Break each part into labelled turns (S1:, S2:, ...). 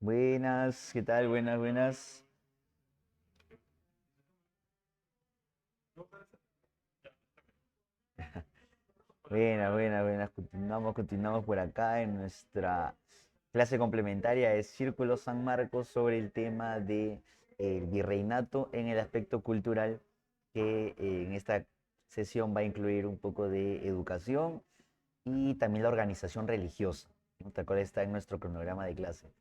S1: Buenas, ¿qué tal? Buenas, buenas. Buenas, buenas, buenas. Continuamos por acá en nuestra clase complementaria de Círculo San Marcos sobre el tema de el virreinato en el aspecto cultural, que en esta sesión va a incluir un poco de educación y también la organización religiosa, ¿no? Tal cual está en nuestro cronograma de clase.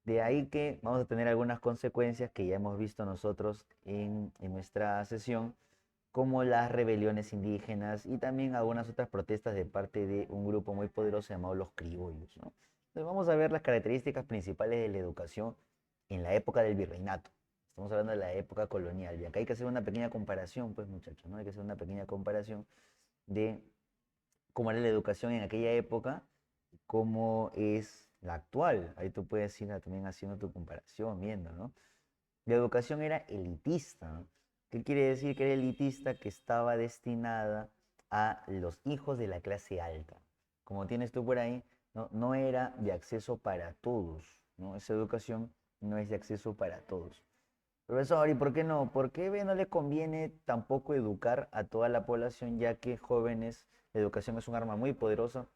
S1: De ahí que vamos a tener algunas consecuencias que ya hemos visto nosotros en nuestra sesión, como las rebeliones indígenas y también algunas otras protestas de parte de un grupo muy poderoso llamado los criollos, ¿no? Entonces vamos a ver las características principales de la educación en la época del virreinato. Estamos hablando de la época colonial y acá hay que hacer una pequeña comparación, pues muchachos, ¿no? Hay que hacer una pequeña comparación de cómo era la educación en aquella época y cómo es la actual. Ahí tú puedes ir también haciendo tu comparación, viendo, ¿no? La educación era elitista, ¿no? ¿Qué quiere decir que era elitista? Que estaba destinada a los hijos de la clase alta. Como tienes tú por ahí, no, no era de acceso para todos, ¿no? Esa educación no es de acceso para todos. Profesor, ¿y por qué no? ¿Por qué no le conviene tampoco educar a toda la población, ya que jóvenes, la educación es un arma muy poderosa?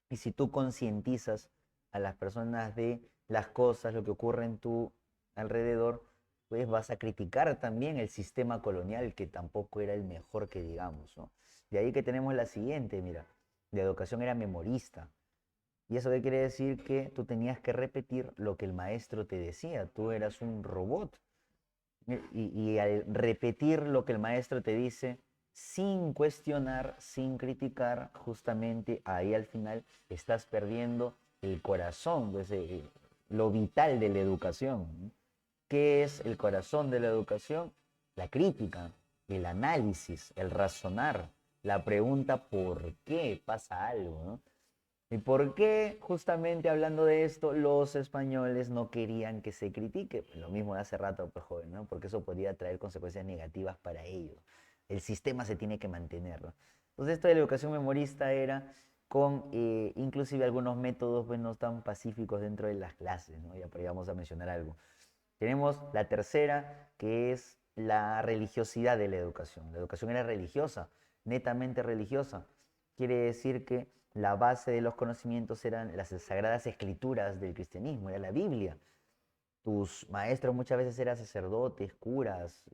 S1: Y si tú concientizas a las personas de las cosas, lo que ocurre en tu alrededor, pues vas a criticar también el sistema colonial, que tampoco era el mejor que digamos, ¿no? De ahí que tenemos la siguiente, mira, la educación era memorista. ¿Y eso qué quiere decir? Que tú tenías que repetir lo que el maestro te decía, tú eras un robot. Y al repetir lo que el maestro te dice, sin cuestionar, sin criticar, justamente ahí al final estás perdiendo el corazón, pues, lo vital de la educación, ¿no? ¿Qué es el corazón de la educación? La crítica, el análisis, el razonar, la pregunta ¿por qué pasa algo, ¿no? ¿Y por qué, justamente hablando de esto, los españoles no querían que se critique? Pues lo mismo de hace rato, pues joven, ¿no? Porque eso podría traer consecuencias negativas para ellos. El sistema se tiene que mantener, ¿no? Entonces, esto de la educación memorista era con inclusive algunos métodos pues, no tan pacíficos dentro de las clases, ¿no? Ya por ahí vamos a mencionar algo. Tenemos la tercera, que es la religiosidad de la educación. La educación era religiosa, netamente religiosa. Quiere decir que la base de los conocimientos eran las sagradas escrituras del cristianismo, era la Biblia. Tus maestros muchas veces eran sacerdotes, curas,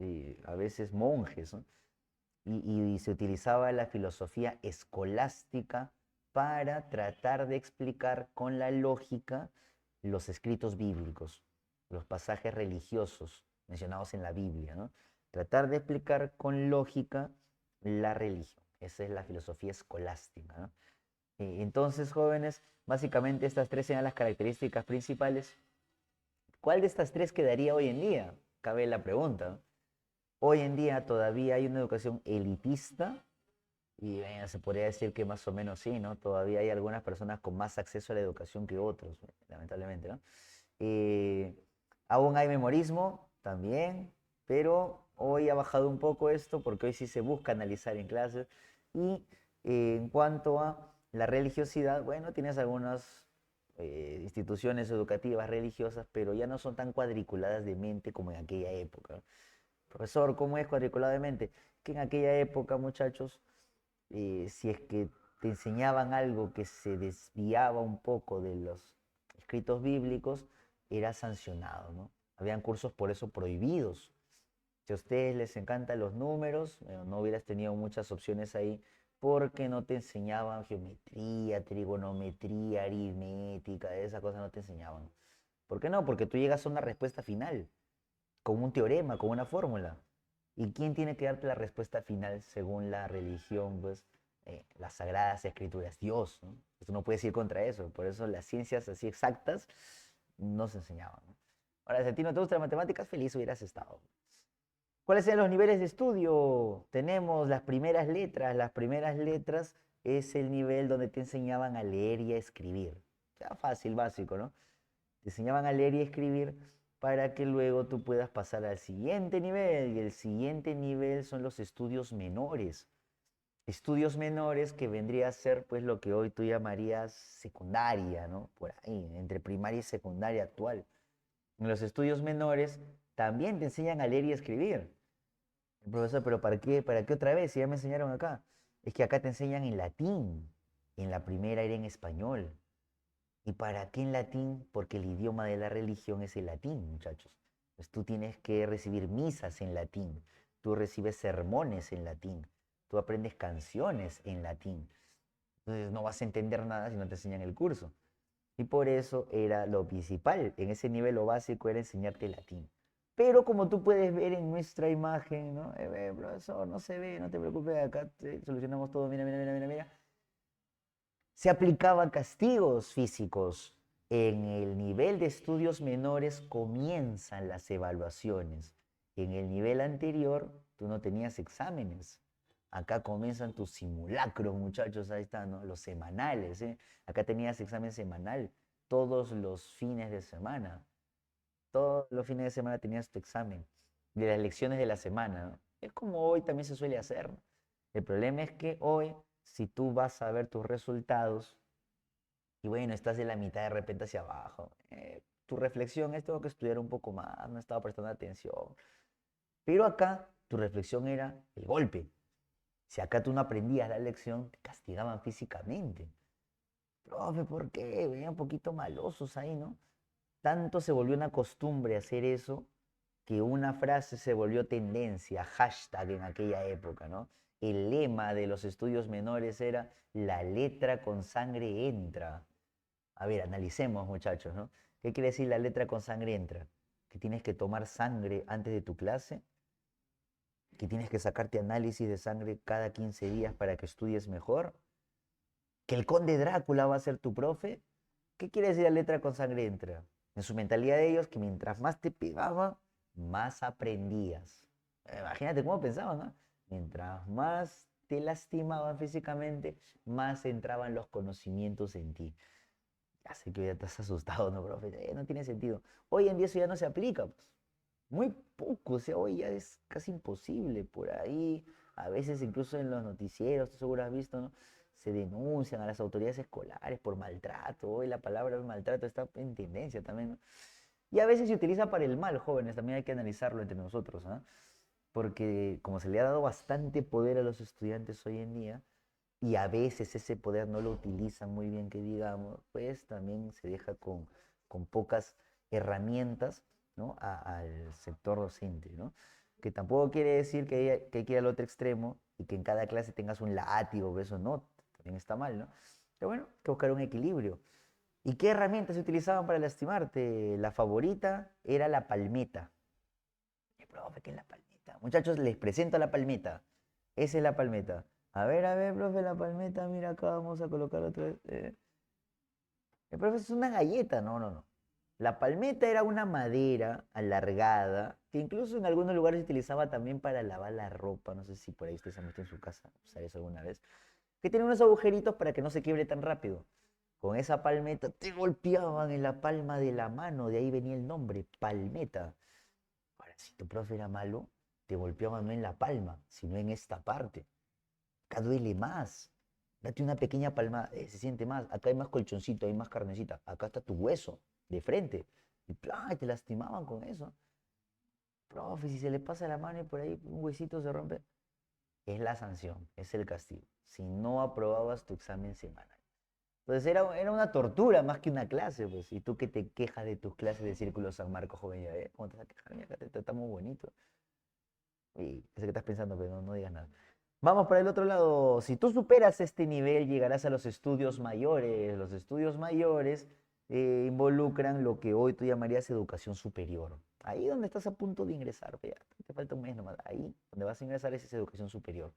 S1: a veces monjes, ¿no? Y se utilizaba la filosofía escolástica para tratar de explicar con la lógica los escritos bíblicos, los pasajes religiosos mencionados en la Biblia, ¿no? Tratar de explicar con lógica la religión. Esa es la filosofía escolástica, ¿no? Entonces, jóvenes, básicamente estas tres eran las características principales. ¿Cuál de estas tres quedaría hoy en día? Cabe la pregunta, ¿no? Hoy en día todavía hay una educación elitista y se podría decir que más o menos sí, ¿no? Todavía hay algunas personas con más acceso a la educación que otros, lamentablemente, ¿no? Eh, Aún hay memorismo también, pero hoy ha bajado un poco esto porque hoy sí se busca analizar en clases. Y en cuanto a la religiosidad, bueno, tienes algunas instituciones educativas religiosas, pero ya no son tan cuadriculadas de mente como en aquella época, ¿no? Profesor, ¿cómo es cuadriculado de mente? Que en aquella época, muchachos, si es que te enseñaban algo que se desviaba un poco de los escritos bíblicos, era sancionado, ¿no? Habían cursos por eso prohibidos. Si a ustedes les encantan los números, bueno, no hubieras tenido muchas opciones ahí porque no te enseñaban geometría, trigonometría, aritmética, esas cosas no te enseñaban. ¿Por qué no? Porque tú llegas a una respuesta final con un teorema, con una fórmula. ¿Y quién tiene que darte la respuesta final según la religión? Pues las sagradas escrituras, Dios, ¿no? Tú no puedes ir contra eso. Por eso las ciencias así exactas no se enseñaban, ¿no? Ahora, si a ti no te gustan las matemáticas, feliz hubieras estado. ¿Cuáles son los niveles de estudio? Tenemos las primeras letras. Las primeras letras es el nivel donde te enseñaban a leer y a escribir. O sea, fácil, básico, ¿no? Te enseñaban a leer y escribir para que luego tú puedas pasar al siguiente nivel. Y el siguiente nivel son los estudios menores. Estudios menores que vendría a ser pues lo que hoy tú llamarías secundaria, ¿no? Por ahí, entre primaria y secundaria actual. En los estudios menores también te enseñan a leer y escribir. El profesor, pero ¿para qué? ¿Para qué otra vez? Si ya me enseñaron acá. Es que acá te enseñan en latín. En la primera era en español. ¿Y para qué en latín? Porque el idioma de la religión es el latín, muchachos. Pues tú tienes que recibir misas en latín, tú recibes sermones en latín, tú aprendes canciones en latín. Entonces no vas a entender nada si no te enseñan el curso. Y por eso era lo principal, en ese nivel lo básico era enseñarte latín. Pero como tú puedes ver en nuestra imagen, ¿no? Profesor, no se ve, no te preocupes, acá solucionamos todo, mira, mira, mira, mira, mira. Se aplicaban castigos físicos. En el nivel de estudios menores comienzan las evaluaciones. En el nivel anterior tú no tenías exámenes. Acá comienzan tus simulacros, muchachos, ahí están, ¿no? Los semanales, ¿eh? Acá tenías examen semanal todos los fines de semana. Todos los fines de semana tenías tu examen de las lecciones de la semana, ¿no? Es como hoy también se suele hacer, ¿no? El problema es que hoy, si tú vas a ver tus resultados y bueno, estás de la mitad de repente hacia abajo, tu reflexión es tengo que estudiar un poco más, no estaba prestando atención. Pero acá tu reflexión era el golpe. Si acá tú no aprendías la lección, te castigaban físicamente. Profe, ¿por qué? Venían un poquito malosos ahí, ¿no? Tanto se volvió una costumbre hacer eso que una frase se volvió tendencia, hashtag en aquella época, ¿no? El lema de los estudios menores era la letra con sangre entra. A ver, analicemos, muchachos, ¿no? ¿Qué quiere decir la letra con sangre entra? Que tienes que tomar sangre antes de tu clase, que tienes que sacarte análisis de sangre cada 15 días para que estudies mejor, que el conde Drácula va a ser tu profe. ¿Qué quiere decir la letra con sangre entra? En su mentalidad de ellos, que mientras más te pegaba, más aprendías. Imagínate cómo pensaban, ¿no? Mientras más te lastimaban físicamente, más entraban los conocimientos en ti. Ya sé que ya estás asustado, ¿no, profe? No tiene sentido. Hoy en día eso ya no se aplica, pues. Muy poco, o sea, hoy ya es casi imposible. Por ahí, a veces incluso en los noticieros, tú seguro has visto, ¿no? Se denuncian a las autoridades escolares por maltrato. Hoy la palabra maltrato está en tendencia también, ¿no? Y a veces se utiliza para el mal, jóvenes, también hay que analizarlo entre nosotros, ¿ah? Porque como se le ha dado bastante poder a los estudiantes hoy en día, y a veces ese poder no lo utilizan muy bien, que digamos, pues también se deja con pocas herramientas, ¿no? Al sector docente, ¿no? Que tampoco quiere decir que hay que ir al otro extremo y que en cada clase tengas un látigo, eso no, también está mal, ¿no? Pero bueno, hay que buscar un equilibrio. ¿Y qué herramientas se utilizaban para lastimarte? La favorita era la palmeta. Profe, ¿qué es la palmeta? Muchachos, les presento la palmeta. Esa es la palmeta. A ver, profe, la palmeta, mira acá, vamos a colocar otra vez. El profe es una galleta, no, no, no. La palmeta era una madera alargada que incluso en algunos lugares se utilizaba también para lavar la ropa. No sé si por ahí ustedes han visto en su casa, usar eso alguna vez. Que tiene unos agujeritos para que no se quiebre tan rápido. Con esa palmeta te golpeaban en la palma de la mano, de ahí venía el nombre, palmeta. Ahora, si tu profe era malo, te golpeaba no en la palma, sino en esta parte. Acá duele más. Date una pequeña palmada, se siente más. Acá hay más colchoncito, hay más carnecita. Acá está tu hueso, de frente. Y ¡plá! Te lastimaban con eso. Profe, si se le pasa la mano y por ahí un huesito se rompe, es la sanción, es el castigo. Si no aprobabas tu examen semanal. Entonces era una tortura más que una clase, pues. Y tú que te quejas de tus clases de Círculo San Marcos, joven, ya, ¿cómo te vas a quejar? Mira, acá te tratamos bonito. Y sé que estás pensando, pero no digas nada. Vamos para el otro lado. Si tú superas este nivel, llegarás a los estudios mayores. Los estudios mayores involucran lo que hoy tú llamarías educación superior. Ahí donde estás a punto de ingresar, ya, te falta un mes nomás. Ahí donde vas a ingresar es esa educación superior.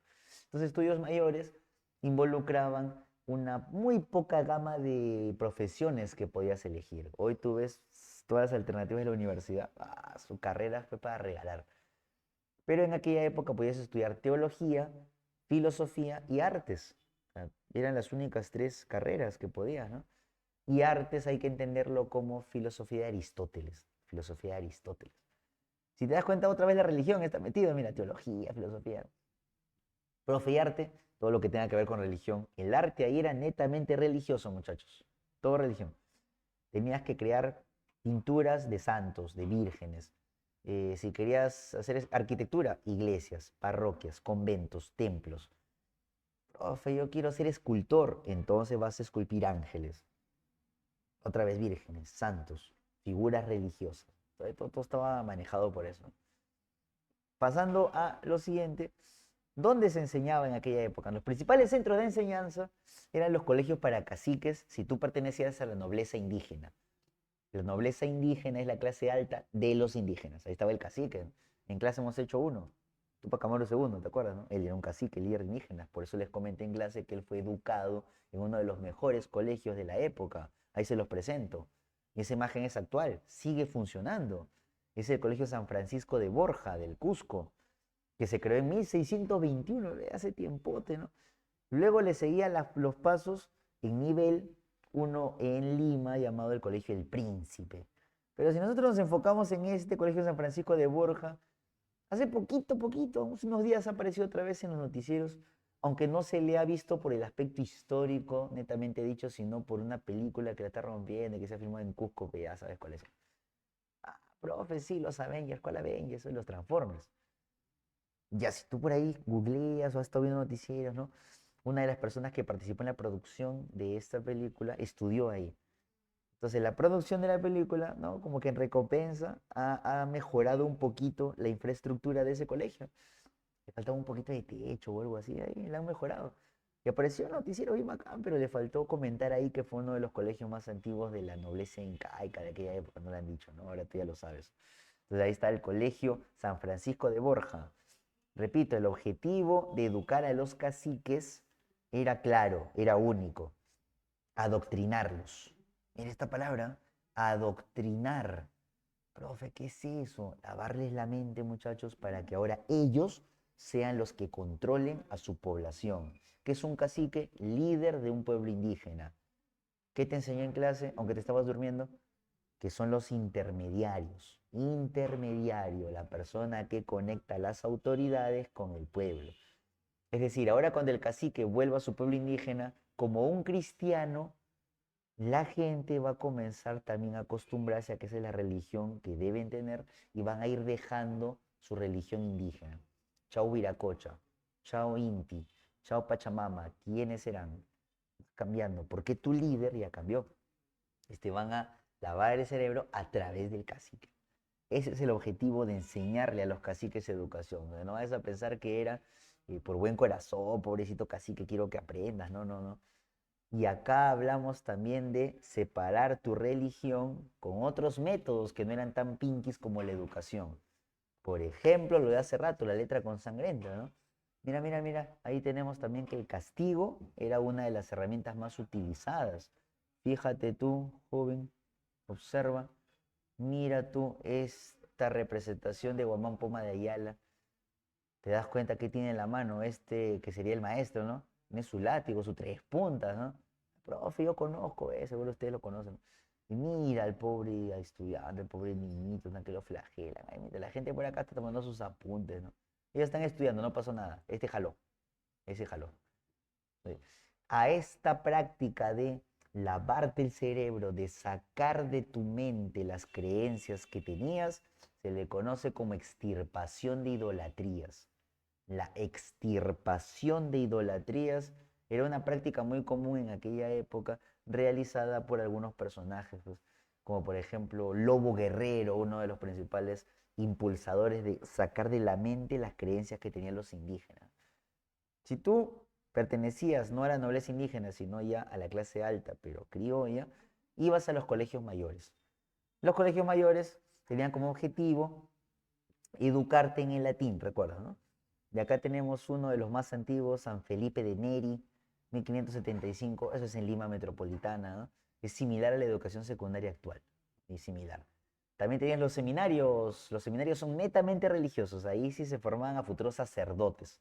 S1: Entonces, estudios mayores involucraban una muy poca gama de profesiones que podías elegir. Hoy tú ves todas las alternativas de la universidad. Su carrera fue para regalar. Pero en aquella época podías estudiar teología, filosofía y artes. O sea, eran las únicas tres carreras que podías, ¿no? Y artes hay que entenderlo como filosofía de Aristóteles. Filosofía de Aristóteles. Si te das cuenta, otra vez la religión está metida, mira, teología, filosofía. Profe y arte, todo lo que tenga que ver con religión. El arte ahí era netamente religioso, muchachos. Todo religión. Tenías que crear pinturas de santos, de vírgenes. Si querías hacer arquitectura, iglesias, parroquias, conventos, templos. Profe, yo quiero ser escultor, entonces vas a esculpir ángeles. Otra vez vírgenes, santos, figuras religiosas. Todo estaba manejado por eso. Pasando a lo siguiente, ¿dónde se enseñaba en aquella época? Los principales centros de enseñanza eran los colegios para caciques si tú pertenecías a la nobleza indígena. La nobleza indígena es la clase alta de los indígenas. Ahí estaba el cacique. En clase hemos hecho uno. Tupac Amaru II, ¿te acuerdas, no? Él era un cacique, líder indígena. Por eso les comenté en clase que él fue educado en uno de los mejores colegios de la época. Ahí se los presento. Y esa imagen es actual, sigue funcionando. Es el Colegio San Francisco de Borja, del Cusco, que se creó en 1621, hace tiempote, ¿no? Luego le seguían los pasos en nivel uno en Lima, llamado el Colegio El Príncipe. Pero si nosotros nos enfocamos en este Colegio San Francisco de Borja, hace poquito, unos días apareció otra vez en los noticieros, aunque no se le ha visto por el aspecto histórico, netamente dicho, sino por una película que la está rompiendo, que se ha filmado en Cusco, que ya sabes cuál es. Ah, profe, sí, los Avengers, ¿cuál Avengers? Son los Transformers. Ya si tú por ahí googleas o has estado viendo noticieros, ¿no? Una de las personas que participó en la producción de esta película estudió ahí. Entonces la producción de la película, ¿no? Como que en recompensa ha mejorado un poquito la infraestructura de ese colegio. Le faltaba un poquito de techo o algo así, ahí la han mejorado. Y apareció un noticiero bien bacán, pero le faltó comentar ahí que fue uno de los colegios más antiguos de la nobleza incaica de aquella época, no lo han dicho, ¿no? Ahora tú ya lo sabes. Entonces ahí está el Colegio San Francisco de Borja. Repito, el objetivo de educar a los caciques era claro, era único, adoctrinarlos. Mira esta palabra, adoctrinar. Profe, ¿qué es eso? Lavarles la mente, muchachos, para que ahora ellos sean los que controlen a su población. ¿Qué es un cacique? Líder de un pueblo indígena. ¿Qué te enseñó en clase, aunque te estabas durmiendo? Que son los intermediarios. Intermediario, la persona que conecta a las autoridades con el pueblo. Es decir, ahora cuando el cacique vuelva a su pueblo indígena, como un cristiano, la gente va a comenzar también a acostumbrarse a que esa es la religión que deben tener y van a ir dejando su religión indígena. Chao Viracocha, chao Inti, chao Pachamama, ¿quiénes serán? Cambiando, porque tu líder ya cambió. Van a lavar el cerebro a través del cacique. Ese es el objetivo de enseñarle a los caciques educación. No vayas a pensar que era por buen corazón, pobrecito cacique, quiero que aprendas. No, no, no. Y acá hablamos también de separar tu religión con otros métodos que no eran tan pinquis como la educación. Por ejemplo, lo de hace rato, la letra consangrenta, ¿no? Mira, mira, mira, ahí tenemos también que el castigo era una de las herramientas más utilizadas. Fíjate tú, joven, observa, mira tú esta representación de Guamán Poma de Ayala. Te das cuenta que tiene en la mano este que sería el maestro, ¿no? Tiene su látigo, sus tres puntas, ¿no? Profe, yo conozco eso, seguro ustedes lo conocen. Y mira al pobre estudiante, el pobre niñito, que lo flagelan. Ay, mira, la gente por acá está tomando sus apuntes, ¿no? Ellos están estudiando, no pasó nada. Este jaló, ese jaló. ¿Sí? A esta práctica de lavarte el cerebro, de sacar de tu mente las creencias que tenías, se le conoce como extirpación de idolatrías. La extirpación de idolatrías era una práctica muy común en aquella época, realizada por algunos personajes, pues, como por ejemplo Lobo Guerrero, uno de los principales impulsadores de sacar de la mente las creencias que tenían los indígenas. Si tú pertenecías no a la nobleza indígena, sino ya a la clase alta, pero criolla, ibas a los colegios mayores. Los colegios mayores tenían como objetivo educarte en el latín, recuerda, ¿no? De acá tenemos uno de los más antiguos, San Felipe de Neri, 1575, eso es en Lima Metropolitana, ¿no? Es similar a la educación secundaria actual, es similar. También tenían los seminarios son netamente religiosos, ahí sí se formaban a futuros sacerdotes.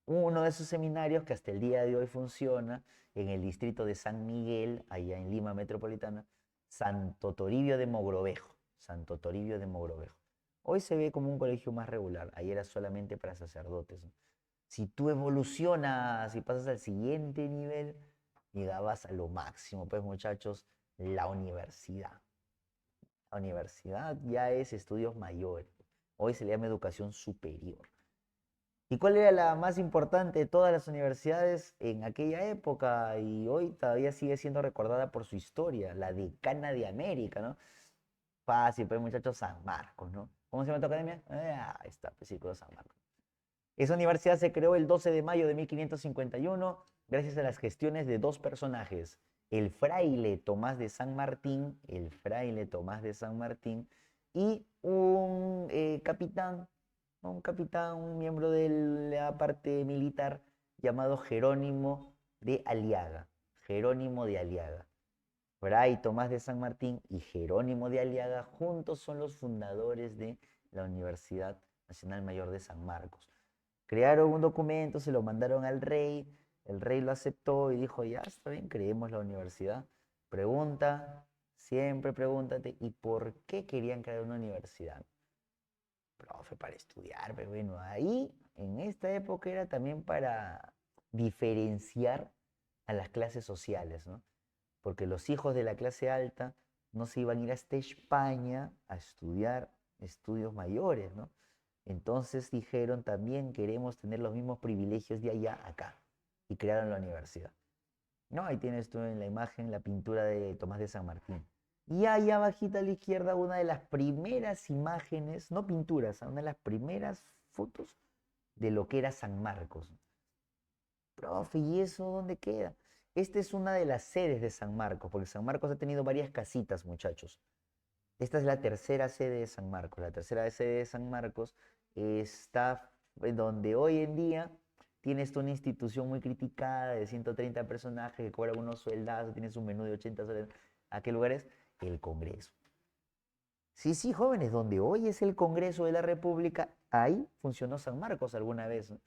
S1: Uno de esos seminarios que hasta el día de hoy funciona en el distrito de San Miguel, allá en Lima Metropolitana, Santo Toribio de Mogrovejo, Santo Toribio de Mogrovejo. Hoy se ve como un colegio más regular, ahí era solamente para sacerdotes, ¿no? Si tú evolucionas y pasas al siguiente nivel, llegabas a lo máximo, pues muchachos, la universidad. La universidad ya es estudios mayores. Hoy se le llama educación superior. ¿Y cuál era la más importante de todas las universidades en aquella época y hoy todavía sigue siendo recordada por su historia? La decana de América, ¿no? Fácil, pues muchachos, San Marcos, ¿no? ¿Cómo se llama tu academia? Ahí está, pues Círculo San Marcos. Esa universidad se creó el 12 de mayo de 1551 gracias a las gestiones de dos personajes, el fraile Tomás de San Martín, el fraile Tomás de San Martín y un capitán, un miembro de la parte militar llamado Jerónimo de Aliaga. Jerónimo de Aliaga. Fray Tomás de San Martín y Jerónimo de Aliaga juntos son los fundadores de la Universidad Nacional Mayor de San Marcos. Crearon un documento, se lo mandaron al rey, el rey lo aceptó y dijo, ya está bien, creemos la universidad. Pregunta, siempre pregúntate, ¿y por qué querían crear una universidad? Profe, para estudiar, pero bueno, ahí en esta época era también para diferenciar a las clases sociales, ¿no? Porque los hijos de la clase alta no se iban a ir hasta España a estudiar estudios mayores, ¿no? Entonces dijeron también queremos tener los mismos privilegios de allá acá y crearon la universidad. No, ahí tienes tú en la imagen la pintura de Tomás de San Martín. Y allá abajita a la izquierda una de las primeras imágenes, no pinturas, una de las primeras fotos de lo que era San Marcos. Profe, ¿y eso dónde queda? Esta es una de las sedes de San Marcos, porque San Marcos ha tenido varias casitas, muchachos. Esta es la tercera sede de San Marcos. La tercera sede de San Marcos está en donde hoy en día tienes una institución muy criticada de 130 personajes que cobra unos sueldazos, tienes un menú de 80 soles. ¿A qué lugar es? El Congreso. Sí, sí, jóvenes, donde hoy es el Congreso de la República, ahí funcionó San Marcos alguna vez, ¿no?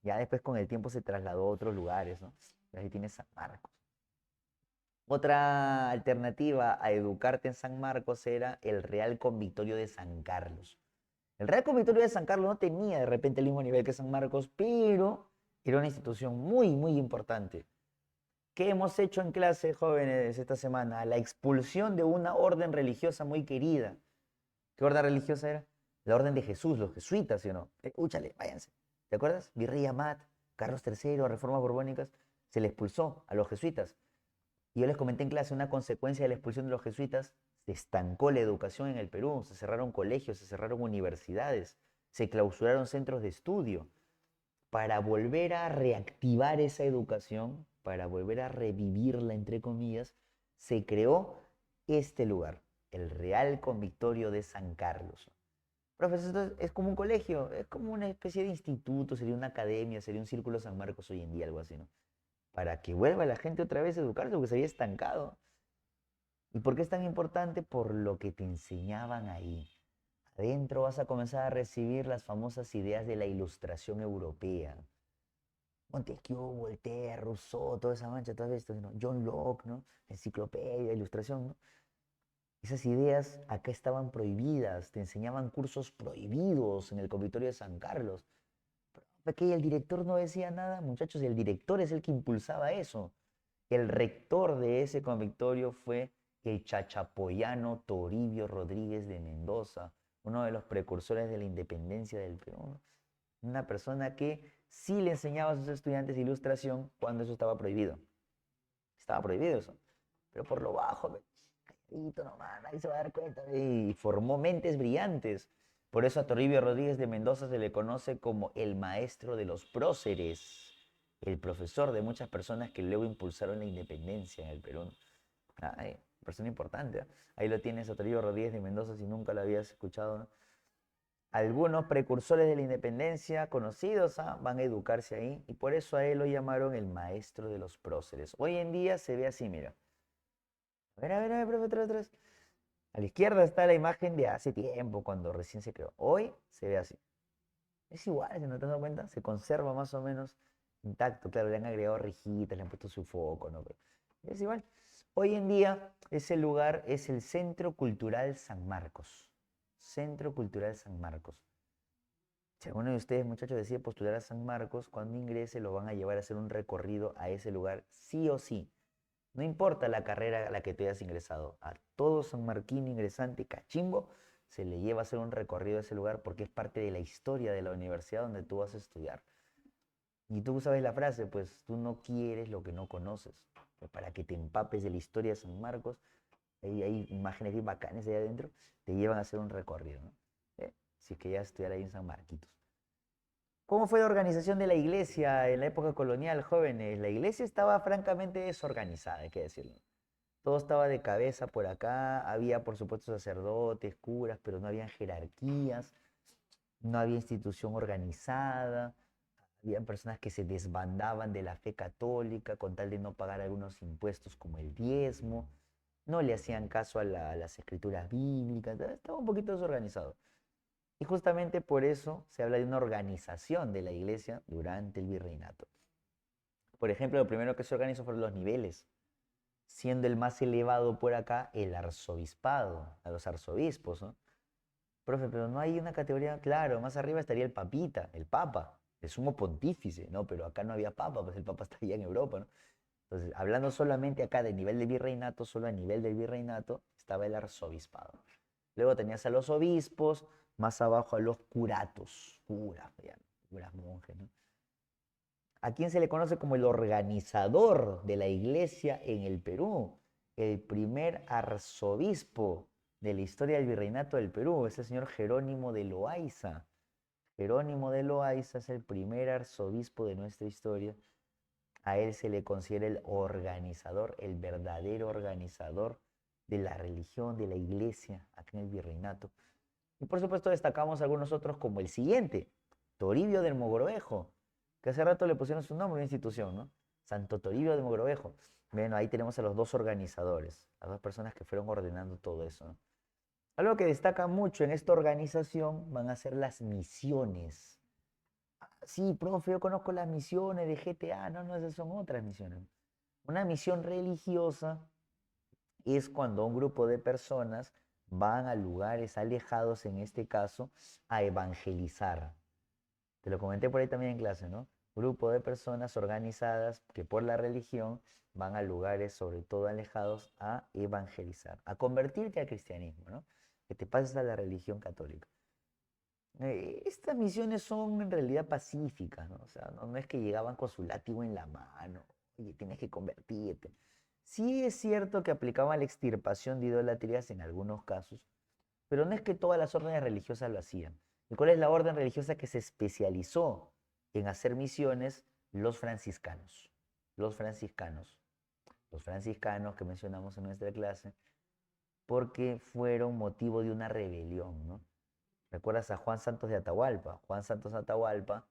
S1: Ya después con el tiempo se trasladó a otros lugares, ¿no? Y ahí tienes San Marcos. Otra alternativa a educarte en San Marcos era el Real Convictorio de San Carlos. El Real Convictorio de San Carlos no tenía de repente el mismo nivel que San Marcos, pero era una institución muy, muy importante. ¿Qué hemos hecho en clase, jóvenes, esta semana? La expulsión de una orden religiosa muy querida. ¿Qué orden religiosa era? La orden de Jesús, los jesuitas, ¿sí o no? Úchale, váyanse. ¿Te acuerdas? Virrey Amat, Carlos III, reformas borbónicas, se le expulsó a los jesuitas. Y yo les comenté en clase, una consecuencia de la expulsión de los jesuitas, se estancó la educación en el Perú, se cerraron colegios, se cerraron universidades, se clausuraron centros de estudio. Para volver a reactivar esa educación, para volver a revivirla, entre comillas, se creó este lugar, el Real Convictorio de San Carlos. Profesor, esto es como un colegio, es como una especie de instituto, sería una academia, sería un círculo San Marcos hoy en día, algo así, ¿no? Para que vuelva la gente otra vez a educarse, porque se había estancado. ¿Y por qué es tan importante? Por lo que te enseñaban ahí. Adentro vas a comenzar a recibir las famosas ideas de la ilustración europea. Montesquieu, Voltaire, Rousseau, toda esa mancha, todas estas, ¿no? John Locke, ¿no? Enciclopedia, ilustración, ¿no? Esas ideas acá estaban prohibidas, te enseñaban cursos prohibidos en el convictorio de San Carlos. Pero que el director no decía nada, muchachos, el director es el que impulsaba eso. El rector de ese convictorio fue el chachapoyano Toribio Rodríguez de Mendoza, uno de los precursores de la independencia del Perú. Una persona que sí le enseñaba a sus estudiantes ilustración cuando eso estaba prohibido. Estaba prohibido eso. Pero por lo bajo, calladito nomás, nadie se va a dar cuenta. Y formó mentes brillantes. Por eso a Toribio Rodríguez de Mendoza se le conoce como el maestro de los próceres, el profesor de muchas personas que luego impulsaron la independencia en el Perú. Ay, persona importante, ¿eh? Ahí lo tienes a Toribio Rodríguez de Mendoza si nunca lo habías escuchado, ¿no? Algunos precursores de la independencia conocidos van a educarse ahí y por eso a él lo llamaron el maestro de los próceres. Hoy en día se ve así, mira. A ver, profe, atrás. A la izquierda está la imagen de hace tiempo, cuando recién se creó. Hoy se ve así. Es igual, si no te has dado cuenta, se conserva más o menos intacto. Claro, le han agregado rejitas, le han puesto su foco, ¿no? Pero es igual. Hoy en día ese lugar es el Centro Cultural San Marcos. Centro Cultural San Marcos. Si alguno de ustedes, muchachos, decide postular a San Marcos, cuando ingrese lo van a llevar a hacer un recorrido a ese lugar, sí o sí. No importa la carrera a la que te hayas ingresado, a todo sanmarquino ingresante cachimbo se le lleva a hacer un recorrido a ese lugar porque es parte de la historia de la universidad donde tú vas a estudiar. Y tú sabes la frase, pues tú no quieres lo que no conoces. Pues para que te empapes de la historia de San Marcos, ahí hay imágenes bien bacanas ahí adentro, te llevan a hacer un recorrido, ¿no? Si es que ya estudiar ahí en San Marquitos. ¿Cómo fue la organización de la iglesia en la época colonial, jóvenes? La iglesia estaba francamente desorganizada, hay que decirlo. Todo estaba de cabeza por acá, había por supuesto sacerdotes, curas, pero no habían jerarquías, no había institución organizada, había personas que se desbandaban de la fe católica con tal de no pagar algunos impuestos como el diezmo, no le hacían caso a las escrituras bíblicas, estaba un poquito desorganizado. Y justamente por eso se habla de una organización de la iglesia durante el virreinato. Por ejemplo, lo primero que se organizó fueron los niveles, siendo el más elevado por acá el arzobispado, a los arzobispos, ¿no? Profe, pero no hay una categoría, claro, más arriba estaría el papita, el papa, el sumo pontífice, ¿no? Pero acá no había papa, pues el papa está allá en Europa, ¿no? Entonces, hablando solamente acá de nivel de virreinato, solo a nivel del virreinato estaba el arzobispado. Luego tenías a los obispos, más abajo a los curatos, curas, ya, curas monjes, ¿no? ¿A quién se le conoce como el organizador de la iglesia en el Perú? El primer arzobispo de la historia del virreinato del Perú, es el señor Jerónimo de Loaiza. Jerónimo de Loaiza es el primer arzobispo de nuestra historia. A él se le considera el organizador, el verdadero organizador de la religión, de la iglesia, acá en el virreinato. Y por supuesto destacamos algunos otros como el siguiente, Toribio del Mogrovejo, que hace rato le pusieron su nombre a una institución, ¿no? Santo Toribio del Mogrovejo. Bueno, ahí tenemos a los dos organizadores, las dos personas que fueron ordenando todo eso, ¿no? Algo que destaca mucho en esta organización van a ser las misiones. Sí, profe, yo conozco las misiones de GTA, no, no, esas son otras misiones. Una misión religiosa es cuando un grupo de personas van a lugares alejados, en este caso, a evangelizar. Te lo comenté por ahí también en clase, ¿no? Grupo de personas organizadas que por la religión van a lugares sobre todo alejados a evangelizar, a convertirte al cristianismo, ¿no? Que te pases a la religión católica. Estas misiones son en realidad pacíficas, ¿no? O sea, no es que llegaban con su látigo en la mano, oye, tienes que convertirte. Sí es cierto que aplicaban la extirpación de idolatrías en algunos casos, pero no es que todas las órdenes religiosas lo hacían. ¿Y cuál es la orden religiosa que se especializó en hacer misiones? Los franciscanos. Los franciscanos. Los franciscanos que mencionamos en nuestra clase, porque fueron motivo de una rebelión, ¿no? ¿Recuerdas a Juan Santos de Atahualpa? Juan Santos de Atahualpa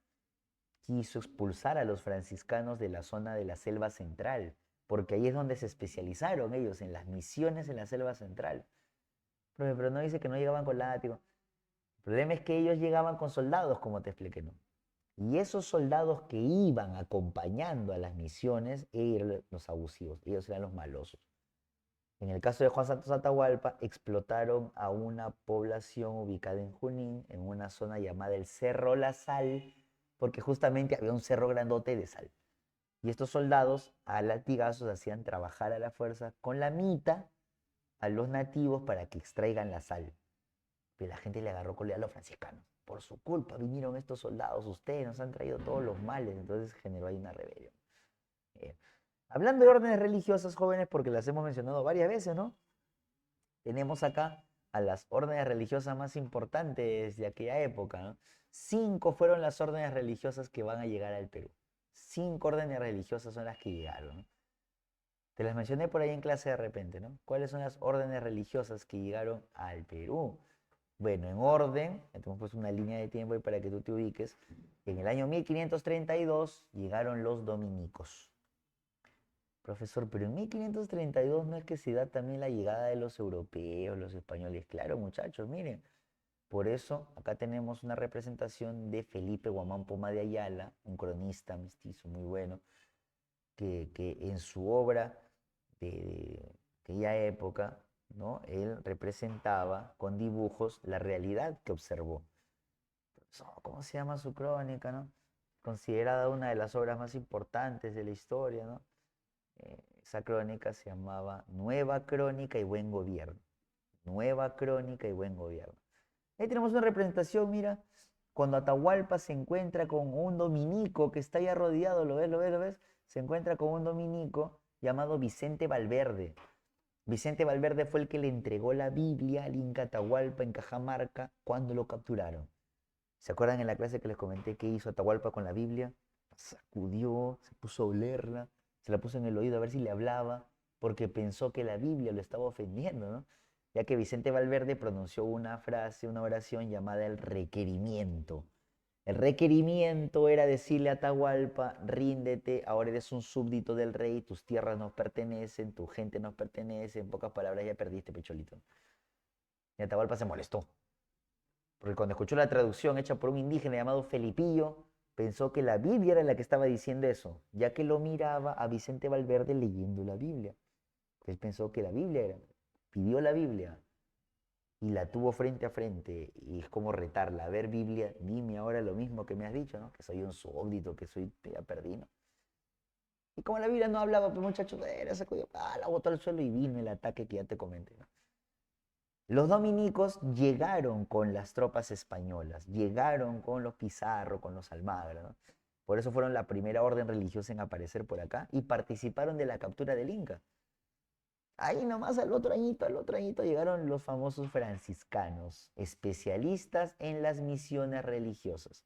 S1: quiso expulsar a los franciscanos de la zona de la selva central, porque ahí es donde se especializaron ellos, en las misiones en la selva central. Pero no dice que no llegaban con látigo. El problema es que ellos llegaban con soldados, como te expliqué, ¿no? Y esos soldados que iban acompañando a las misiones eran los abusivos, ellos eran los malosos. En el caso de Juan Santos Atahualpa, explotaron a una población ubicada en Junín, en una zona llamada el Cerro La Sal, porque justamente había un cerro grandote de sal. Y estos soldados a latigazos hacían trabajar a la fuerza con la mita a los nativos para que extraigan la sal. Pero la gente le agarró cólera a los franciscanos. Por su culpa vinieron estos soldados, ustedes nos han traído todos los males. Entonces generó ahí una rebelión. Eh, Hablando de órdenes religiosas, jóvenes, porque las hemos mencionado varias veces, ¿no? Tenemos acá a las órdenes religiosas más importantes de aquella época, ¿no? 5 fueron las órdenes religiosas que van a llegar al Perú. 5 órdenes religiosas son las que llegaron, ¿no? Te las mencioné por ahí en clase de repente, ¿no? ¿Cuáles son las órdenes religiosas que llegaron al Perú? Bueno, en orden, hemos puesto una línea de tiempo ahí para que tú te ubiques. En el año 1532 llegaron los dominicos. Profesor, pero en 1532 no es que se da también la llegada de los europeos, los españoles. Claro, muchachos, miren. Por eso acá tenemos una representación de Felipe Guamán Poma de Ayala, un cronista mestizo muy bueno, que en su obra de aquella época, ¿no? Él representaba con dibujos la realidad que observó. ¿Cómo se llama su crónica, no? Considerada una de las obras más importantes de la historia, ¿no? Esa crónica se llamaba Nueva Crónica y Buen Gobierno. Nueva Crónica y Buen Gobierno. Ahí tenemos una representación, mira, cuando Atahualpa se encuentra con un dominico que está ya rodeado, ¿lo ves, lo ves, lo ves? Se encuentra con un dominico llamado Vicente Valverde. Vicente Valverde fue el que le entregó la Biblia al Inca Atahualpa en Cajamarca cuando lo capturaron. ¿Se acuerdan en la clase que les comenté qué hizo Atahualpa con la Biblia? La sacudió, se puso a olerla, se la puso en el oído a ver si le hablaba, porque pensó que la Biblia lo estaba ofendiendo, ¿no? Ya que Vicente Valverde pronunció una frase, una oración llamada el requerimiento. El requerimiento era decirle a Atahualpa, ríndete, ahora eres un súbdito del rey, tus tierras nos pertenecen, tu gente nos pertenece, en pocas palabras ya perdiste, pecholito. Y Atahualpa se molestó, porque cuando escuchó la traducción hecha por un indígena llamado Felipillo, pensó que la Biblia era la que estaba diciendo eso, ya que lo miraba a Vicente Valverde leyendo la Biblia. Él pensó que la Biblia era, pidió la Biblia y la tuvo frente a frente, y es como retarla, a ver Biblia, dime ahora lo mismo que me has dicho, ¿no? Que soy un súbdito, que soy, ya perdí, ¿no? Y como la Biblia no hablaba, pues muchachos, era sacudió, la botó al suelo y vino el ataque que ya te comenté, ¿no? Los dominicos llegaron con las tropas españolas, llegaron con los Pizarro, con los Almagro, ¿no? Por eso fueron la primera orden religiosa en aparecer por acá y participaron de la captura del Inca. Ahí nomás al otro añito llegaron los famosos franciscanos, especialistas en las misiones religiosas.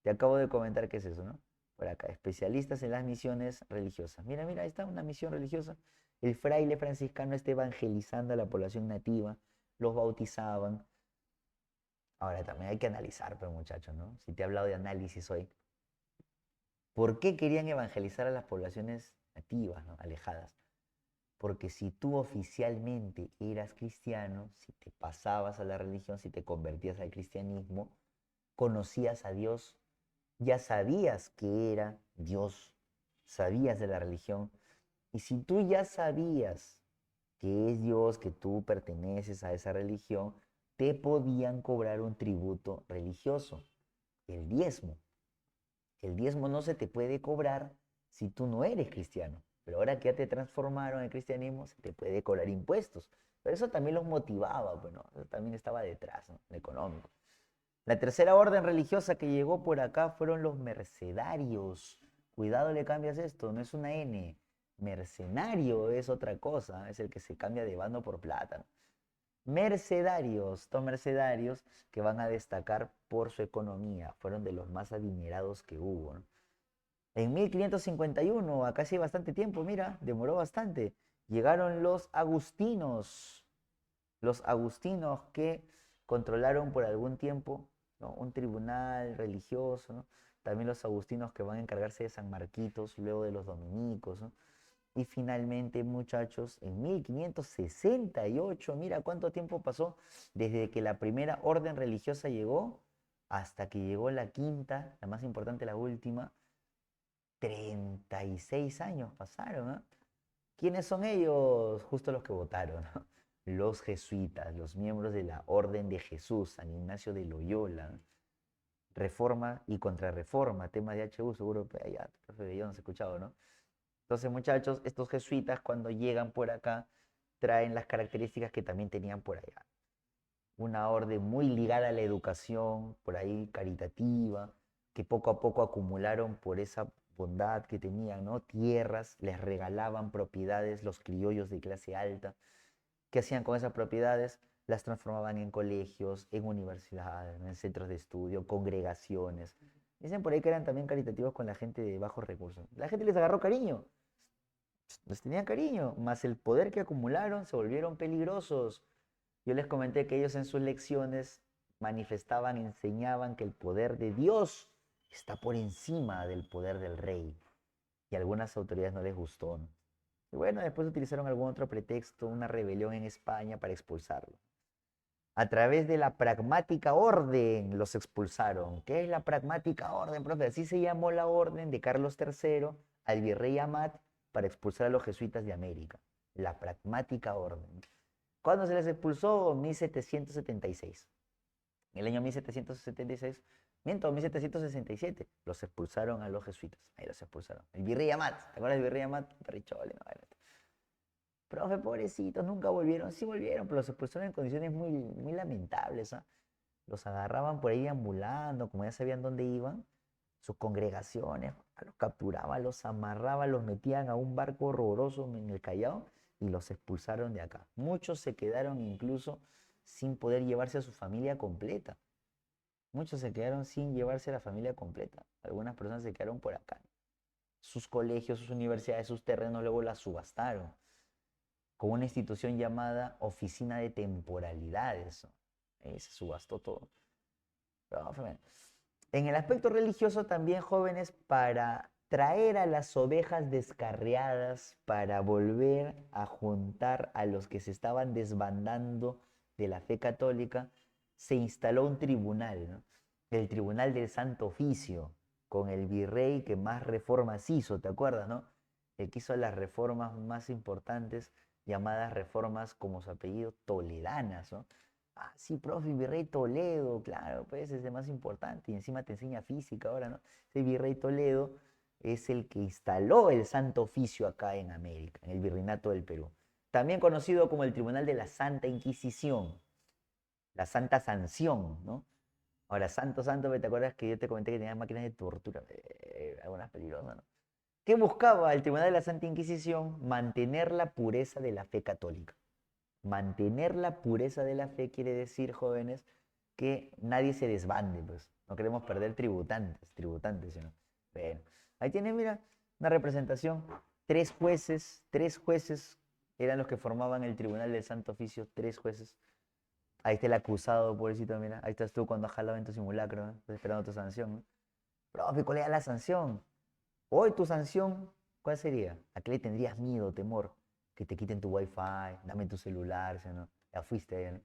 S1: Te acabo de comentar qué es eso, ¿no? Por acá, especialistas en las misiones religiosas. Mira, mira, ahí está una misión religiosa. El fraile franciscano está evangelizando a la población nativa, los bautizaban. Ahora también hay que analizar, pero muchachos, ¿no? Si te he hablado de análisis hoy, ¿por qué querían evangelizar a las poblaciones nativas, ¿no? Alejadas? Porque si tú oficialmente eras cristiano, si te pasabas a la religión, si te convertías al cristianismo, conocías a Dios, ya sabías que era Dios, sabías de la religión. Y si tú ya sabías que es Dios, que tú perteneces a esa religión, te podían cobrar un tributo religioso, el diezmo. El diezmo no se te puede cobrar si tú no eres cristiano. Pero ahora que ya te transformaron en cristianismo, se te puede cobrar impuestos. Pero eso también los motivaba, bueno, eso también estaba detrás, ¿no? Lo económico. La tercera orden religiosa que llegó por acá fueron los mercedarios. Cuidado, le cambias esto, no es una N. Mercenario es otra cosa, es el que se cambia de bando por plata, ¿no? Mercedarios, estos mercedarios que van a destacar por su economía, fueron de los más adinerados que hubo, ¿no? En 1551, acá sí bastante tiempo, mira, demoró bastante, llegaron los agustinos que controlaron por algún tiempo, ¿no? Un tribunal religioso, ¿no? También los agustinos que van a encargarse de San Marquitos, luego de los dominicos, ¿no? Y finalmente, muchachos, en 1568, mira cuánto tiempo pasó desde que la primera orden religiosa llegó hasta que llegó la quinta, la más importante, la última. 36 años pasaron, ¿no? ¿Quiénes son ellos? Justo los que votaron, ¿no? Los jesuitas, los miembros de la Orden de Jesús, San Ignacio de Loyola, ¿no? Reforma y contrarreforma, tema de HU, seguro que allá, profe Bellón, has escuchado, ¿no? Entonces, muchachos, estos jesuitas cuando llegan por acá traen las características que también tenían por allá. Una orden muy ligada a la educación, por ahí caritativa, que poco a poco acumularon por esa bondad que tenían, ¿no? Tierras, les regalaban propiedades los criollos de clase alta. ¿Qué hacían con esas propiedades? Las transformaban en colegios, en universidades, ¿no? En centros de estudio, congregaciones. Dicen por ahí que eran también caritativos con la gente de bajos recursos. La gente les agarró cariño, les tenían cariño, más el poder que acumularon se volvieron peligrosos. Yo les comenté que ellos en sus lecciones manifestaban, enseñaban que el poder de Dios está por encima del poder del rey. Y a algunas autoridades no les gustó, ¿no? Y bueno, después utilizaron algún otro pretexto, una rebelión en España para expulsarlo. A través de la pragmática orden los expulsaron. ¿Qué es la pragmática orden, profe? Así se llamó la orden de Carlos III al virrey Amat para expulsar a los jesuitas de América. La pragmática orden. ¿Cuándo se les expulsó? 1776. En el año 1776, miento, 1767, los expulsaron a los jesuitas. Ahí los expulsaron. El virrey Amat, ¿te acuerdas del virrey Amat? Perrichole, no, Profe, pobrecitos, nunca volvieron. Sí volvieron, pero los expulsaron en condiciones muy, muy lamentables, ¿ah? Los agarraban por ahí ambulando, como ya sabían dónde iban, sus congregaciones, los capturaban, los amarraban, los metían a un barco horroroso en el Callao y los expulsaron de acá. Muchos se quedaron incluso sin poder llevarse a su familia completa. Muchos se quedaron sin llevarse a la familia completa. Algunas personas se quedaron por acá. Sus colegios, sus universidades, sus terrenos luego las subastaron con una institución llamada Oficina de Temporalidades. Se subastó todo. Pero, en el aspecto religioso también, jóvenes, para traer a las ovejas descarriadas, para volver a juntar a los que se estaban desbandando de la fe católica, se instaló un tribunal, ¿no? El Tribunal del Santo Oficio, con el virrey que más reformas hizo, ¿te acuerdas, no? El que hizo las reformas más importantes, llamadas reformas como su apellido, toledanas, ¿no? Ah, sí, profe, Virrey Toledo, claro, pues es el más importante y encima te enseña física ahora, ¿no? Ese Virrey Toledo es el que instaló el Santo Oficio acá en América, en el Virreinato del Perú. También conocido como el Tribunal de la Santa Inquisición, la Santa Sanción, ¿no? Ahora, santo, santo, ¿te acuerdas que yo te comenté que tenía máquinas de tortura? Algunas peligrosas, ¿no? ¿Qué buscaba el Tribunal de la Santa Inquisición? Mantener la pureza de la fe católica. Mantener la pureza de la fe quiere decir, jóvenes, que nadie se desbande, pues. No queremos perder tributantes, ¿sí? ¿No? Bueno, ahí tienen, mira, una representación. Tres jueces eran los que formaban el Tribunal del Santo Oficio, tres jueces. Ahí está el acusado, pobrecito, mira. Ahí estás tú cuando has jalado en tu simulacro, ¿no? Estás esperando tu sanción, ¿no? Profe, ¿cuál era la sanción? Hoy tu sanción, ¿cuál sería? ¿A qué le tendrías miedo, temor? Que te quiten tu wifi, dame tu celular, ¿sí, no? Ya fuiste, ¿no?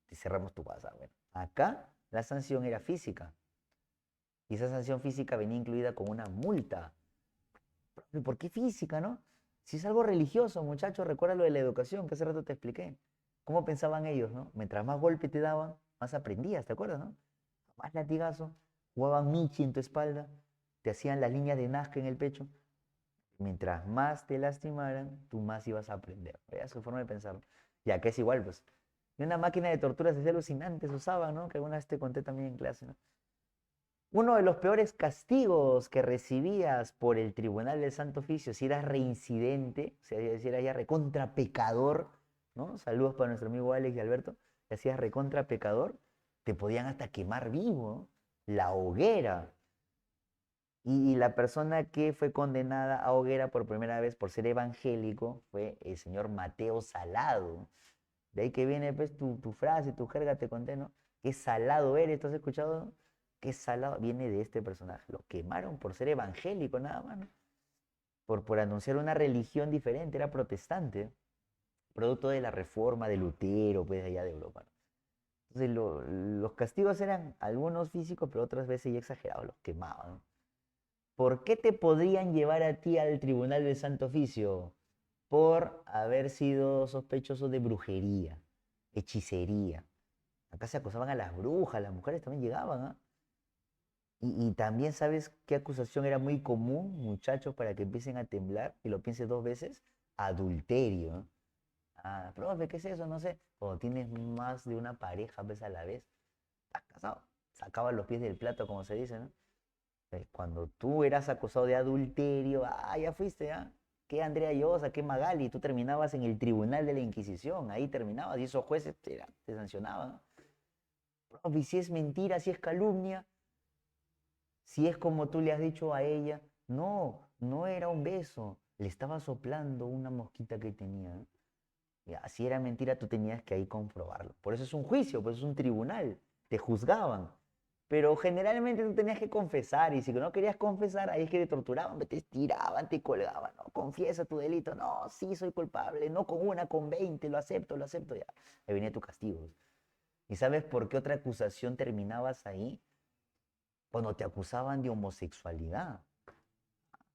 S1: Te cerramos tu casa. Bueno, acá la sanción era física. Y esa sanción física venía incluida con una multa. Profe, ¿por qué física, no? Si es algo religioso, muchachos, recuerda lo de la educación que hace rato te expliqué. ¿Cómo pensaban ellos, no? Mientras más golpe te daban, más aprendías, ¿te acuerdas, no? Más latigazo, jugaban Michi en tu espalda, te hacían las líneas de Nazca en el pecho. Mientras más te lastimaran, tú más ibas a aprender. Veas su forma de pensar. Y acá es igual, pues. Y una máquina de torturas así alucinantes usaban, ¿no? Que alguna vez te conté también en clase, ¿no? Uno de los peores castigos que recibías por el Tribunal del Santo Oficio, si eras reincidente, o sea, si eras ya recontra pecador, ¿no? Saludos para nuestro amigo Alex y Alberto, si hacías recontra pecador, te podían hasta quemar vivo, ¿no? La hoguera. Y la persona que fue condenada a hoguera por primera vez por ser evangélico fue el señor Mateo Salado. De ahí que viene pues tu frase, tu jerga, te conté, ¿no? Qué salado eres, ¿tú has escuchado? Qué salado viene de este personaje. Lo quemaron por ser evangélico nada más, ¿no? Por anunciar una religión diferente, era protestante, producto de la reforma de Lutero, pues de allá de Europa, ¿no? Entonces los castigos eran algunos físicos, pero otras veces ya exagerados, los quemaban, ¿no? ¿Por qué te podrían llevar a ti al Tribunal del Santo Oficio? Por haber sido sospechoso de brujería, hechicería. Acá se acusaban a las brujas, las mujeres también llegaban, ¿ah? Y también sabes qué acusación era muy común, muchachos, para que empiecen a temblar y lo pienses dos veces, adulterio, ¿no? Ah, profe, ¿qué es eso? No sé. Cuando tienes más de una pareja, ves a la vez, estás casado. Sacaban los pies del plato, como se dice, ¿no? Cuando tú eras acusado de adulterio, ya fuiste, ¿ah? ¿Qué Andrea Llosa, qué Magali? Tú terminabas en el tribunal de la Inquisición, ahí terminabas, y esos jueces te sancionaban, ¿no? Profe, si es mentira, si es calumnia, si es como tú le has dicho a ella, no, no era un beso, le estaba soplando una mosquita que tenía, ¿no? Ya, si era mentira, tú tenías que ahí comprobarlo. Por eso es un juicio, por eso es un tribunal, te juzgaban. Pero generalmente tú tenías que confesar, y si no querías confesar, ahí es que te torturaban, te tiraban, te colgaban, no, confiesa tu delito, no, sí soy culpable, no con una, con 20, lo acepto, ya. Ahí venía tu castigo. ¿Y sabes por qué otra acusación terminabas ahí? Cuando te acusaban de homosexualidad.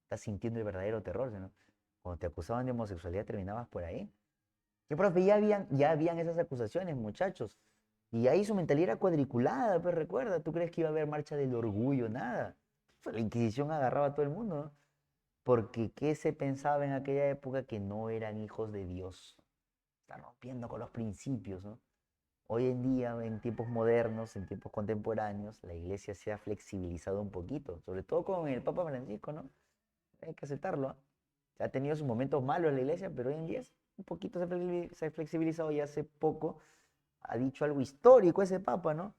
S1: Estás sintiendo el verdadero terror, ¿no? Cuando te acusaban de homosexualidad terminabas por ahí. ¿Qué, profe? Ya habían esas acusaciones, muchachos. Y ahí su mentalidad era cuadriculada, pues recuerda, ¿tú crees que iba a haber marcha del orgullo? Nada. Pues la Inquisición agarraba a todo el mundo, ¿no? Porque ¿qué se pensaba en aquella época? Que no eran hijos de Dios. Están rompiendo con los principios, ¿no? Hoy en día, en tiempos modernos, en tiempos contemporáneos, la iglesia se ha flexibilizado un poquito, sobre todo con el Papa Francisco, ¿no? Hay que aceptarlo, ¿ah? Ha tenido sus momentos malos la iglesia, pero hoy en día un poquito se ha flexibilizado y hace poco ha dicho algo histórico ese Papa, ¿no?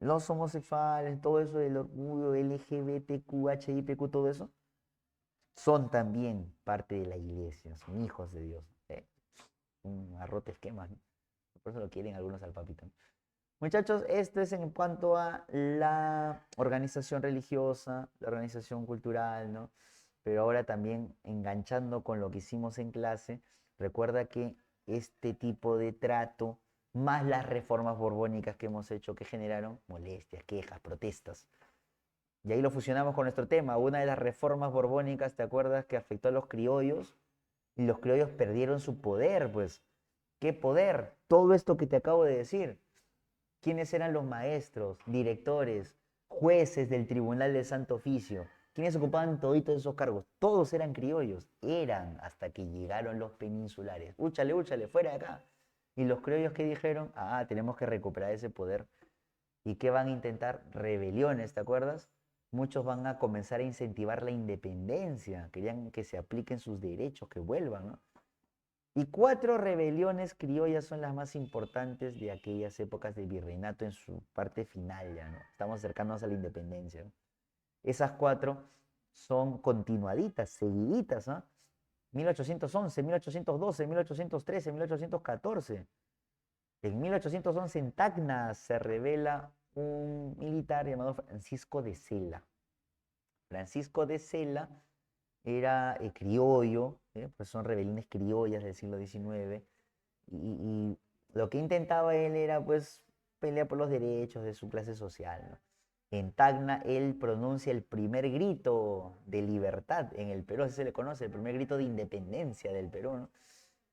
S1: Los homosexuales, todo eso del orgullo, LGBTQ, HIPQ, todo eso, son también parte de la iglesia, son hijos de Dios. Un arrote esquema, ¿no? Por eso lo quieren algunos al papito, ¿no? Muchachos, esto es en cuanto a la organización religiosa, la organización cultural, ¿no? Pero ahora también enganchando con lo que hicimos en clase, recuerda que este tipo de trato, más las reformas borbónicas que hemos hecho, que generaron molestias, quejas, protestas. Y ahí lo fusionamos con nuestro tema. Una de las reformas borbónicas, ¿te acuerdas? Que afectó a los criollos y los criollos perdieron su poder, pues. ¿Qué poder? Todo esto que te acabo de decir. ¿Quiénes eran los maestros, directores, jueces del Tribunal del Santo Oficio? ¿Quiénes ocupaban toditos esos cargos? Todos eran criollos. Eran hasta que llegaron los peninsulares. Úchale, úchale, fuera de acá. Y los criollos que dijeron, tenemos que recuperar ese poder. ¿Y qué van a intentar? Rebeliones, ¿te acuerdas? Muchos van a comenzar a incentivar la independencia. Querían que se apliquen sus derechos, que vuelvan, ¿no? Y 4 rebeliones criollas son las más importantes de aquellas épocas del virreinato en su parte final ya, ¿no? Estamos cercanos a la independencia, ¿no? Esas 4 son continuaditas, seguiditas, ¿no? 1811, 1812, 1813, 1814. En 1811 en Tacna se revela un militar llamado Francisco de Sela. Francisco de Sela era criollo, pues son rebeliones criollas del siglo XIX, y lo que intentaba él era pues pelear por los derechos de su clase social, ¿no? En Tacna él pronuncia el primer grito de libertad en el Perú, así se le conoce, el primer grito de independencia del Perú, ¿no?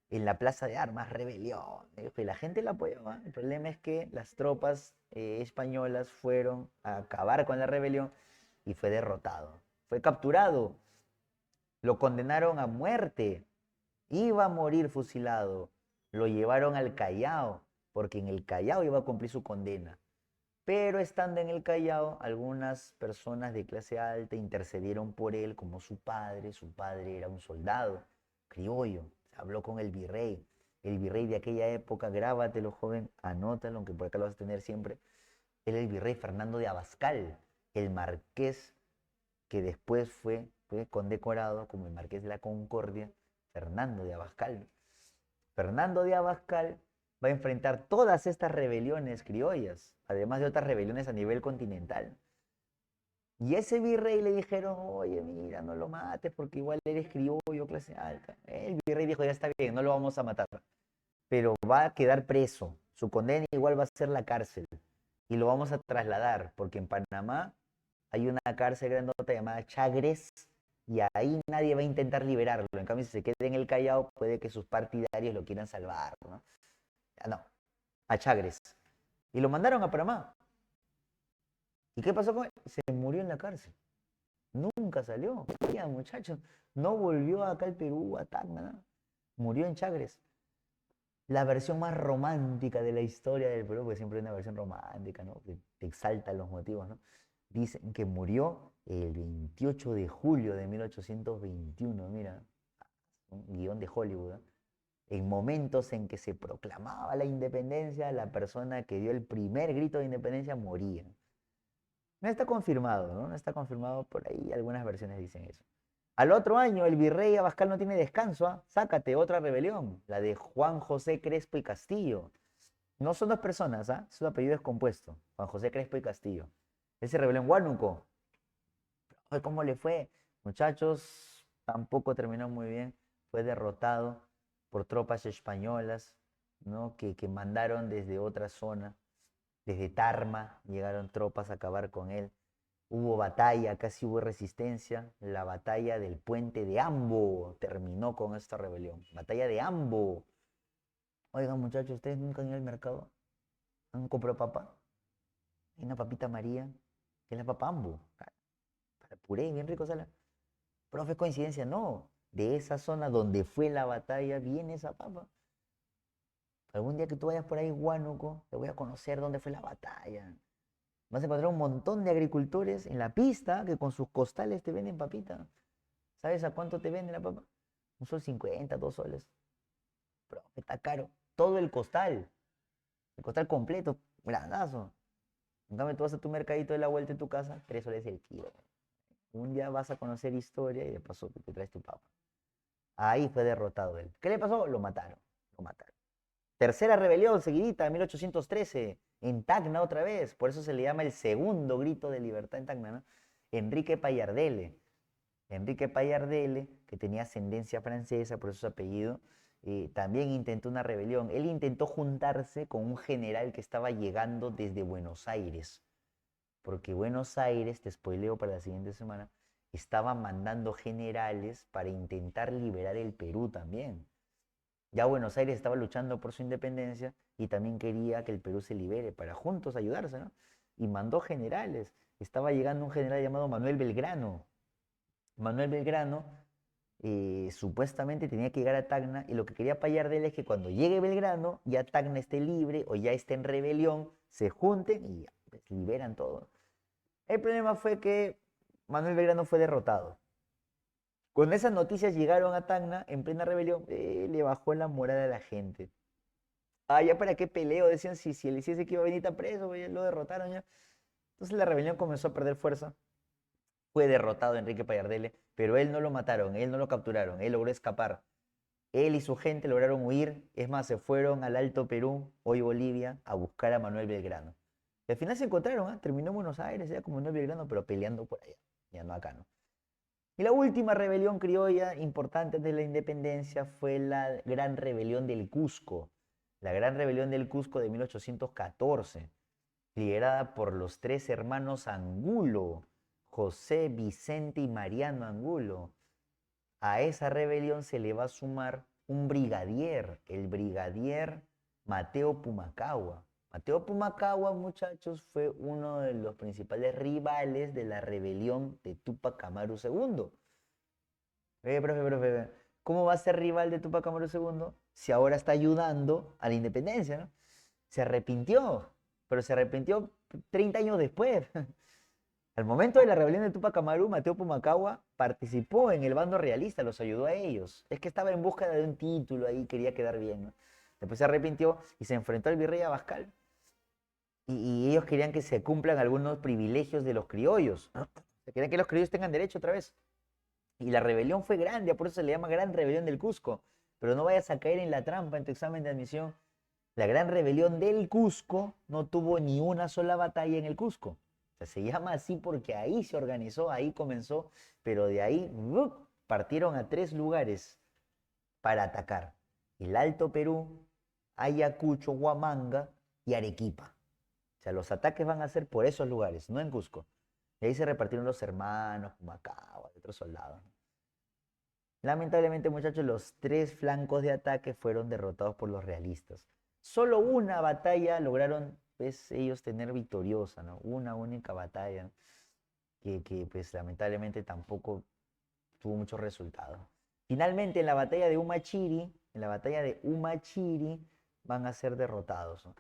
S1: En la Plaza de Armas, rebelión, y la gente la apoyaba. El problema es que las tropas españolas fueron a acabar con la rebelión y fue derrotado, fue capturado, lo condenaron a muerte, iba a morir fusilado, lo llevaron al Callao, porque en el Callao iba a cumplir su condena. Pero estando en el Callao, algunas personas de clase alta intercedieron por él, como su padre era un soldado criollo, habló con el virrey de aquella época, grábatelo joven, anótalo, aunque por acá lo vas a tener siempre, era el virrey Fernando de Abascal, el marqués que después fue condecorado como el Marqués de la Concordia, Fernando de Abascal. Fernando de Abascal va a enfrentar todas estas rebeliones criollas, además de otras rebeliones a nivel continental. Y ese virrey le dijeron, oye, mira, no lo mates porque igual eres criollo, clase alta. El virrey dijo, ya está bien, no lo vamos a matar, pero va a quedar preso. Su condena igual va a ser la cárcel. Y lo vamos a trasladar, porque en Panamá hay una cárcel grandota llamada Chagres y ahí nadie va a intentar liberarlo. En cambio, si se queda en el Callao, puede que sus partidarios lo quieran salvar, ¿no? No, a Chagres. Y lo mandaron a Panamá. ¿Y qué pasó con él? Se murió en la cárcel. Nunca salió. Ya, muchachos, no volvió acá al Perú, a Tacna, nada. Murió en Chagres. La versión más romántica de la historia del Perú, porque siempre hay una versión romántica, ¿no? Que te exalta los motivos, ¿no? Dicen que murió el 28 de julio de 1821, mira, un guión de Hollywood, ¿eh? En momentos en que se proclamaba la independencia, la persona que dio el primer grito de independencia moría. No está confirmado, ¿no? No está confirmado, por ahí algunas versiones dicen eso. Al otro año, el virrey Abascal no tiene descanso, ¿ah? Sácate otra rebelión, la de Juan José Crespo y Castillo. No son dos personas, ¿ah? Su apellido es compuesto, Juan José Crespo y Castillo. Él se rebeló en Huánuco. ¿Cómo le fue? Muchachos, tampoco terminó muy bien. Fue derrotado por tropas españolas, ¿no? Que mandaron desde otra zona, desde Tarma, llegaron tropas a acabar con él. Hubo batalla, casi hubo resistencia. La batalla del puente de Ambo terminó con esta rebelión. Batalla de Ambo. Oigan, muchachos, ¿ustedes nunca han ido al mercado? ¿Han comprado papa? Hay una papita María, que es la papa Ambo. Para puré, bien rico sale. Profe, coincidencia, no. De esa zona donde fue la batalla viene esa papa. Algún día que tú vayas por ahí, Huánuco, te voy a conocer dónde fue la batalla. Vas a encontrar un montón de agricultores en la pista que con sus costales te venden papita. ¿Sabes a cuánto te vende la papa? Un sol 50, 2 soles. Pero está caro. Todo el costal completo, grandazo. En cambio, tú vas a tu mercadito de la vuelta de tu casa, 3 soles el kilo. Un día vas a conocer historia y de paso te traes tu papa. Ahí fue derrotado él. ¿Qué le pasó? Lo mataron. Lo mataron. Tercera rebelión seguidita, 1813, en Tacna otra vez. Por eso se le llama el segundo grito de libertad en Tacna, ¿no? Enrique Payardele. Enrique Payardele, que tenía ascendencia francesa, por eso su apellido, también intentó una rebelión. Él intentó juntarse con un general que estaba llegando desde Buenos Aires, porque Buenos Aires, te spoileo para la siguiente semana, estaba mandando generales para intentar liberar el Perú también. Ya Buenos Aires estaba luchando por su independencia y también quería que el Perú se libere para juntos ayudarse, ¿no? Y mandó generales. Estaba llegando un general llamado Manuel Belgrano. Manuel Belgrano supuestamente tenía que llegar a Tacna y lo que quería payar de él es que cuando llegue Belgrano ya Tacna esté libre o ya esté en rebelión, se junten y ya, pues, liberan todo. El problema fue que Manuel Belgrano fue derrotado. Cuando esas noticias llegaron a Tacna en plena rebelión, le bajó la moral a la gente. Ah, ya para qué peleo, decían si él hiciese que iba a venir tan preso, pues, ya lo derrotaron ya. Entonces la rebelión comenzó a perder fuerza. Fue derrotado Enrique Payardele, pero él no lo mataron, él no lo capturaron, él logró escapar. Él y su gente lograron huir, es más, se fueron al Alto Perú, hoy Bolivia, a buscar a Manuel Belgrano. Y al final se encontraron, ¿eh? Terminó en Buenos Aires, ya como Manuel Belgrano, pero peleando por allá, ya no acá, ¿no? Y la última rebelión criolla importante de la independencia fue la Gran Rebelión del Cusco. La Gran Rebelión del Cusco de 1814, liderada por los tres hermanos Angulo, José, Vicente y Mariano Angulo. A esa rebelión se le va a sumar un brigadier, el brigadier Mateo Pumacahua. Mateo Pumacahua, muchachos, fue uno de los principales rivales de la rebelión de Túpac Amaru II. Profe, ¿cómo va a ser rival de Túpac Amaru II si ahora está ayudando a la independencia, ¿no? Se arrepintió, pero se arrepintió 30 años después. Al momento de la rebelión de Túpac Amaru, Mateo Pumacahua participó en el bando realista, los ayudó a ellos. Es que estaba en búsqueda de un título ahí, quería quedar bien, ¿no? Después se arrepintió y se enfrentó al virrey Abascal. Y ellos querían que se cumplan algunos privilegios de los criollos, ¿no? Querían que los criollos tengan derecho otra vez. Y la rebelión fue grande, por eso se le llama Gran Rebelión del Cusco. Pero no vayas a caer en la trampa en tu examen de admisión. La Gran Rebelión del Cusco no tuvo ni una sola batalla en el Cusco. O sea, se llama así porque ahí se organizó, ahí comenzó, pero de ahí partieron a 3 lugares para atacar. El Alto Perú, Ayacucho, Huamanga y Arequipa. O sea, los ataques van a ser por esos lugares, no en Cusco. Y ahí se repartieron los hermanos, Macao, otros soldados. Lamentablemente, muchachos, los 3 flancos de ataque fueron derrotados por los realistas. Solo una batalla lograron, pues, ellos tener victoriosa, ¿no? Una única batalla, ¿no? que, pues, lamentablemente tampoco tuvo muchos resultados. Finalmente, en la batalla de Humachiri, van a ser derrotados, ¿no?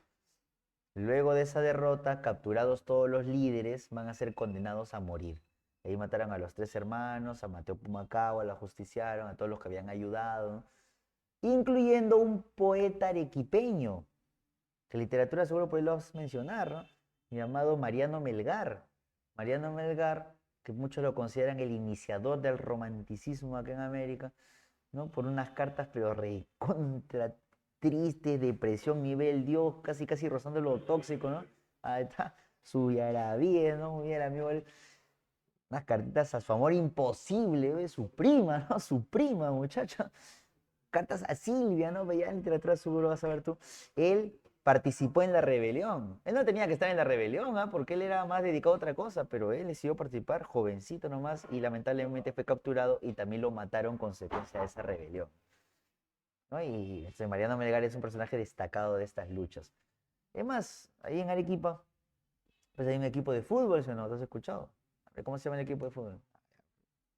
S1: Luego de esa derrota, capturados todos los líderes, van a ser condenados a morir. Ahí mataron a los 3 hermanos, a Mateo Pumacahua, lo ajusticiaron, a todos los que habían ayudado, ¿no? Incluyendo un poeta arequipeño, que literatura seguro por ahí lo vas a mencionar, ¿no? Llamado Mariano Melgar. Mariano Melgar, que muchos lo consideran el iniciador del romanticismo acá en América, ¿no? Por unas cartas, pero contra triste, depresión, nivel Dios, casi casi rozando lo tóxico, ¿no? Ahí está, su Yarabía, ¿no? Muy bien, amigo. Unas cartitas a su amor imposible, ¿ves? Su prima, ¿no? Su prima, muchacha. Cartas a Silvia, ¿no? Ya en literatura seguro vas a ver tú. Él participó en la rebelión. Él no tenía que estar en la rebelión, ¿ah? Porque él era más dedicado a otra cosa, pero él decidió participar, jovencito nomás, y lamentablemente fue capturado y también lo mataron consecuencia de esa rebelión, ¿no? Y Mariano Melgar es un personaje destacado de estas luchas. Es más, ahí en Arequipa, pues hay un equipo de fútbol, ¿sí o no? ¿Te has escuchado? A ver, ¿cómo se llama el equipo de fútbol?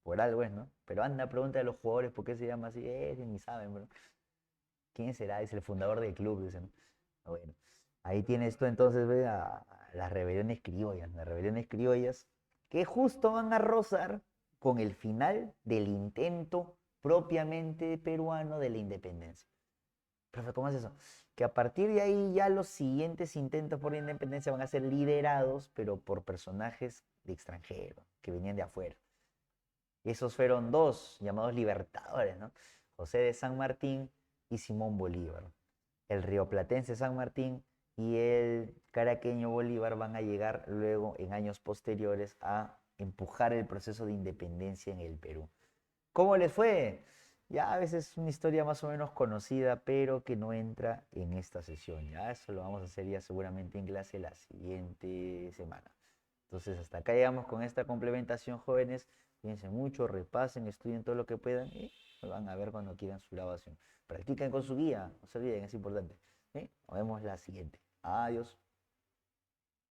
S1: por algo es, ¿no? Pero anda, pregunta a los jugadores por qué se llama así, ni saben, bro. ¿Quién será? Es el fundador del club, dicen. Bueno, ahí tienes tú entonces, ve, a las rebeliones criollas, que justo van a rozar con el final del intento propiamente peruano de la independencia. Profe, ¿cómo es eso? Que a partir de ahí ya los siguientes intentos por la independencia van a ser liderados, pero por personajes de extranjero, que venían de afuera. Esos fueron dos llamados libertadores, ¿no? José de San Martín y Simón Bolívar. El rioplatense San Martín y el caraqueño Bolívar van a llegar luego en años posteriores a empujar el proceso de independencia en el Perú. ¿Cómo les fue? Ya a veces es una historia más o menos conocida, pero que no entra en esta sesión. Ya eso lo vamos a hacer ya seguramente en clase la siguiente semana. Entonces, hasta acá llegamos con esta complementación, jóvenes. Piensen mucho, repasen, estudien todo lo que puedan y lo van a ver cuando quieran su grabación. Practiquen con su guía, no se olviden, es importante. ¿Sí? Nos vemos la siguiente. Adiós.